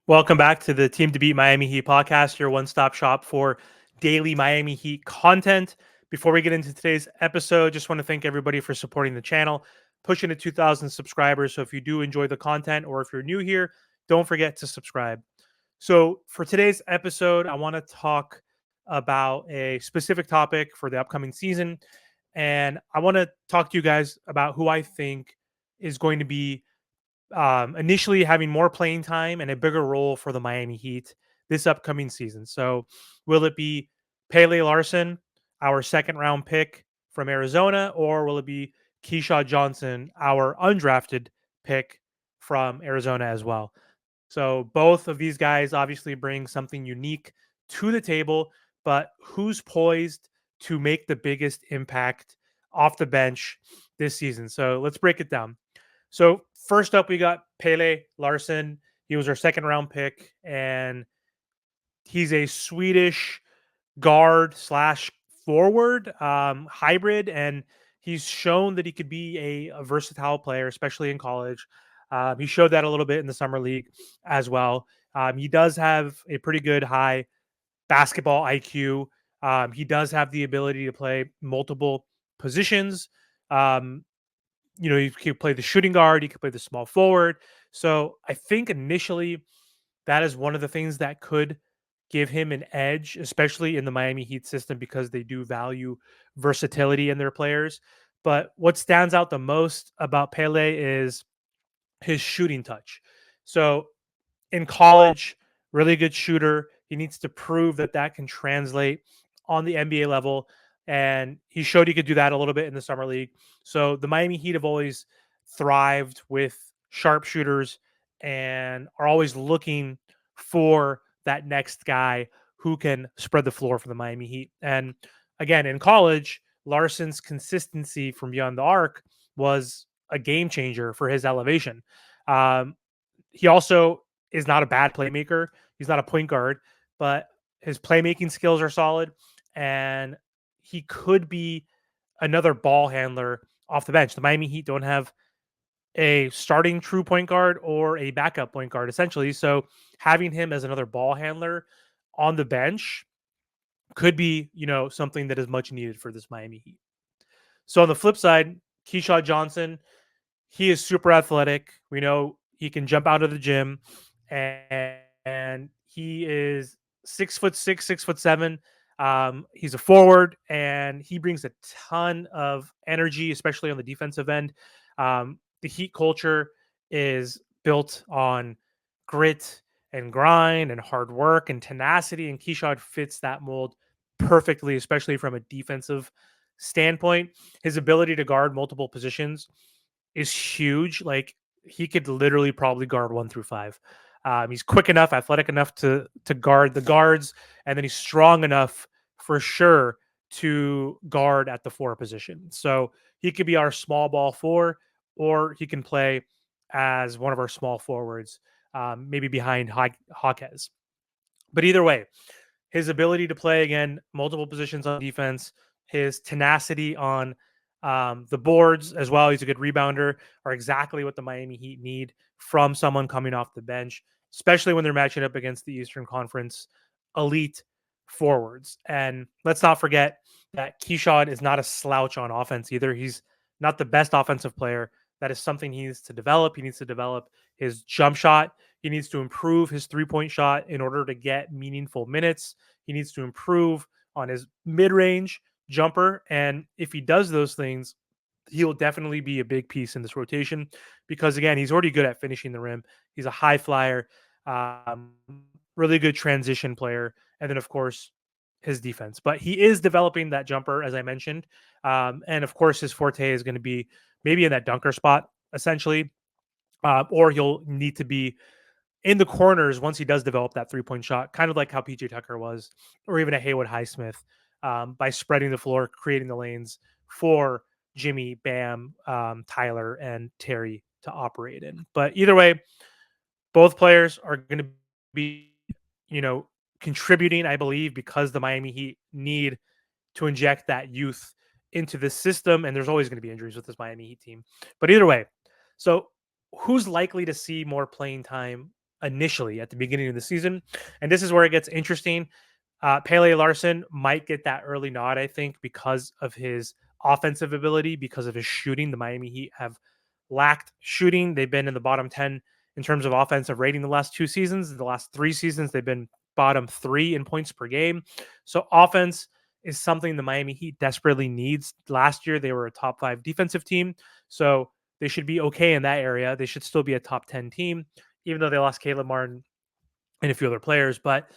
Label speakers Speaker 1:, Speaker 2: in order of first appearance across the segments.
Speaker 1: Welcome back to the Team to Beat Miami Heat podcast, your one-stop shop for daily Miami Heat content. Before we get into today's episode, just want to thank everybody for supporting the channel, pushing to 2,000 subscribers. So if you do enjoy the content or if you're new here, don't forget to subscribe. So for today's episode, I want to talk about a specific topic for the upcoming season. And I want to talk to you guys about who I think is going to be initially having more playing time and a bigger role for the Miami Heat this upcoming season. So, will it be Pelle Larsson, our second round pick from Arizona, or will it be Keshad Johnson, our undrafted pick from Arizona as well? So, both of these guys obviously bring something unique to the table, but who's poised to make the biggest impact off the bench this season? So, let's break it down. So first up, we got Pelle Larsson. He was our second round pick, and he's a Swedish guard slash forward hybrid, and he's shown that he could be a versatile player, especially in college. He showed that a little bit in the summer league as well. He does have a pretty good high basketball IQ. He does have the ability to play multiple positions. Um, he could play the shooting guard, he could play the small forward. So I think initially that is one of the things that could give him an edge, especially in the Miami Heat system, because they do value versatility in their players. But what stands out the most about Pele is his shooting touch. So in college, really good shooter. He needs to prove that that can translate on the NBA level. And he showed he could do that a little bit in the summer league. So the Miami Heat have always thrived with sharpshooters and are always looking for that next guy who can spread the floor for the Miami Heat. And again, in college, Larson's consistency from beyond the arc was a game changer for his elevation. Um, he also is not a bad playmaker. He's not a point guard, but his playmaking skills are solid, and he could be another ball handler off the bench. The Miami Heat don't have a starting true point guard or a backup point guard, essentially. So having him as another ball handler on the bench could be, something that is much needed for this Miami Heat. So on the flip side, Keshad Johnson, he is super athletic. We know he can jump out of the gym, and he is 6'6", 6'7". He's a forward, and he brings a ton of energy, especially on the defensive end. The Heat culture is built on grit and grind and hard work and tenacity, and Keshad fits that mold perfectly, especially from a defensive standpoint. His ability to guard multiple positions is huge. Like, he could literally probably guard 1 through 5. He's quick enough, athletic enough to guard the guards, and then he's strong enough for sure to guard at the 4 position. So he could be our small ball 4, or he can play as one of our small forwards, maybe behind Hawkes. But either way, his ability to play again multiple positions on defense, his tenacity on the boards as well. He's a good rebounder. Are exactly what the Miami Heat need from someone coming off the bench, especially when they're matching up against the Eastern Conference elite forwards. And let's not forget that Keshad is not a slouch on offense either. He's not the best offensive player. That is something he needs to develop. He needs to develop his jump shot. He needs to improve his 3-point shot in order to get meaningful minutes. He needs to improve on his mid-range jumper. And if he does those things, he'll definitely be a big piece in this rotation because, again, he's already good at finishing the rim. He's a high flyer, um, really good transition player. And then, of course, his defense. But he is developing that jumper, as I mentioned. And, of course, his forte is going to be maybe in that dunker spot, essentially. Or he'll need to be in the corners once he does develop that 3-point shot, kind of like how PJ Tucker was, or even a Haywood Highsmith, by spreading the floor, creating the lanes for Jimmy, Bam, Tyler, and Terry to operate in. But either way, both players are going to be, contributing, I believe, because the Miami Heat need to inject that youth into the system. And there's always going to be injuries with this Miami Heat team. But either way, so who's likely to see more playing time initially at the beginning of the season. And this is where it gets interesting. Pele Larsson might get that early nod, I think, because of his offensive ability, because of his shooting. The Miami Heat have lacked shooting. They've been in the bottom 10 in terms of offensive rating the last 2 seasons. The last 3 seasons, they've been bottom 3 in points per game. So offense is something the Miami Heat desperately needs. Last year, they were a top 5 defensive team. So they should be okay in that area. They should still be a top 10 team, even though they lost Caleb Martin and a few other players. But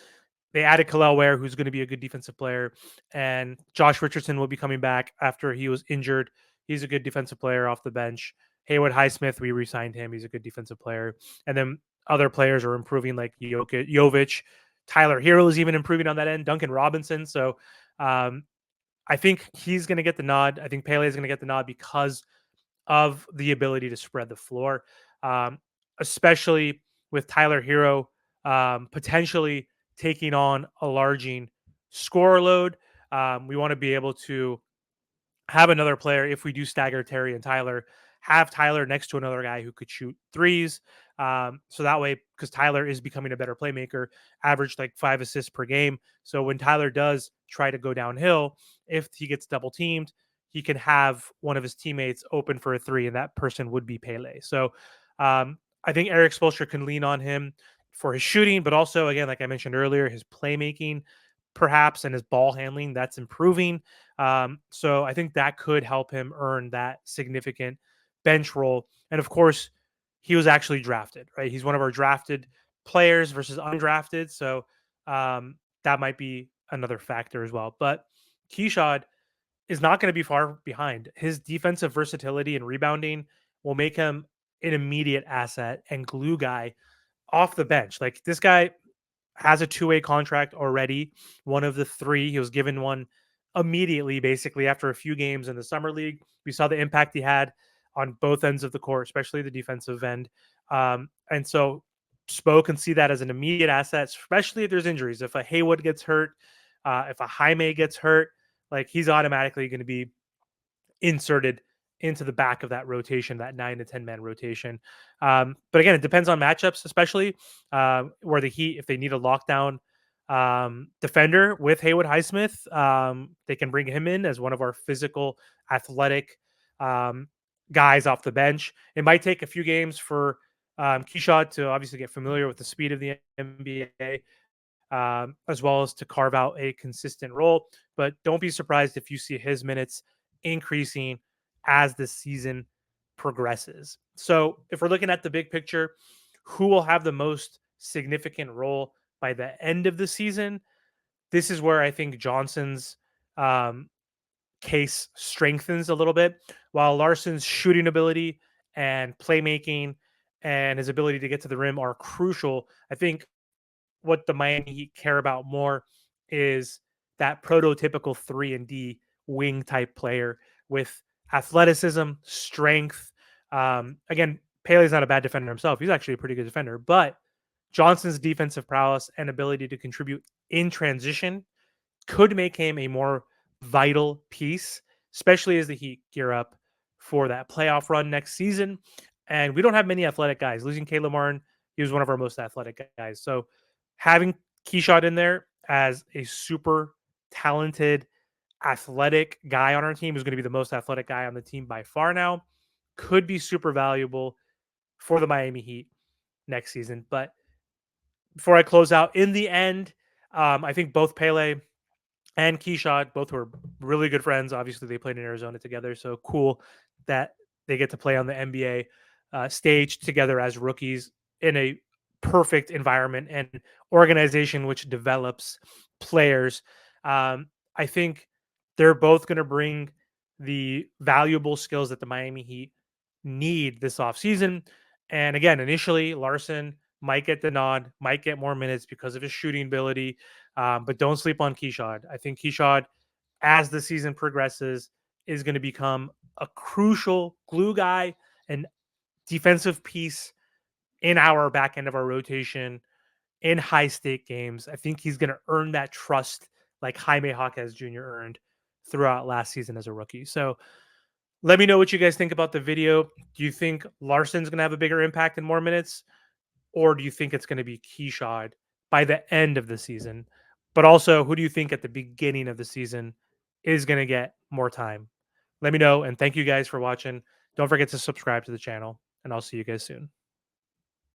Speaker 1: they added Khalil Ware, who's going to be a good defensive player, and Josh Richardson will be coming back after he was injured. He's a good defensive player off the bench. Haywood Highsmith, we re-signed him. He's a good defensive player. And then other players are improving, like Jovic. Tyler Hero is even improving on that end. Duncan Robinson. So um, I think he's going to get the nod. I think Pele is going to get the nod because of the ability to spread the floor, um, especially with Tyler Hero potentially taking on a larging scorer load. We want to be able to have another player if we do stagger Terry and Tyler, have Tyler next to another guy who could shoot threes. So that way, because Tyler is becoming a better playmaker, averaged like 5 assists per game. So when Tyler does try to go downhill, if he gets double teamed, he can have one of his teammates open for a three, and that person would be Pele. So I think Eric Spoelstra can lean on him for his shooting, but also, again, like I mentioned earlier, his playmaking perhaps and his ball handling that's improving. So I think that could help him earn that significant bench role. And of course, he was actually drafted, right? He's one of our drafted players versus undrafted. So that might be another factor as well. But Keshad is not going to be far behind. His defensive versatility and rebounding will make him an immediate asset and glue guy off the bench. Like this guy has a two-way contract already, one of the three. He was given one immediately, basically, after a few games in the summer league. We saw the impact he had on both ends of the court, especially the defensive end. And so Spo can see that as an immediate asset, especially if there's injuries. If a Haywood gets hurt, if a Jaime gets hurt, like he's automatically going to be inserted into the back of that rotation, that 9 to 10 man rotation. But again, it depends on matchups, especially where the Heat, if they need a lockdown defender with Haywood Highsmith, they can bring him in as one of our physical, athletic um, guys off the bench. It might take a few games for Keshad to obviously get familiar with the speed of the NBA, as well as to carve out a consistent role. But don't be surprised if you see his minutes increasing as the season progresses. So, if we're looking at the big picture, who will have the most significant role by the end of the season? This is where I think Johnson's um, case strengthens a little bit, while Larson's shooting ability and playmaking and his ability to get to the rim are crucial. I think what the Miami Heat care about more is that prototypical 3 and D wing type player with athleticism, strength. Again, Pele's not a bad defender himself. He's actually a pretty good defender, but Johnson's defensive prowess and ability to contribute in transition could make him a more vital piece, especially as the Heat gear up for that playoff run next season. And we don't have many athletic guys. Losing Caleb Martin, he was one of our most athletic guys. So having Keshad in there as a super talented, athletic guy on our team, who's going to be the most athletic guy on the team by far now, could be super valuable for the Miami Heat next season. But before I close out, in the end, I think both Pele and Keshad, both were really good friends. Obviously, they played in Arizona together, so cool that they get to play on the NBA stage together as rookies in a perfect environment and organization which develops players. I think they're both going to bring the valuable skills that the Miami Heat need this offseason. And again, initially, Larsson might get the nod, might get more minutes because of his shooting ability. But don't sleep on Keshad. I think Keshad, as the season progresses, is going to become a crucial glue guy and defensive piece in our back end of our rotation in high stake games. I think he's going to earn that trust like Jaime Jaquez Jr. earned throughout last season as a rookie. So let me know what you guys think about the video. Do you think Larson's going to have a bigger impact in more minutes? or do you think it's going to be Keshad by the end of the season? But also, who do you think at the beginning of the season is going to get more time? Let me know. And thank you guys for watching. Don't forget to subscribe to the channel, and I'll see you guys soon.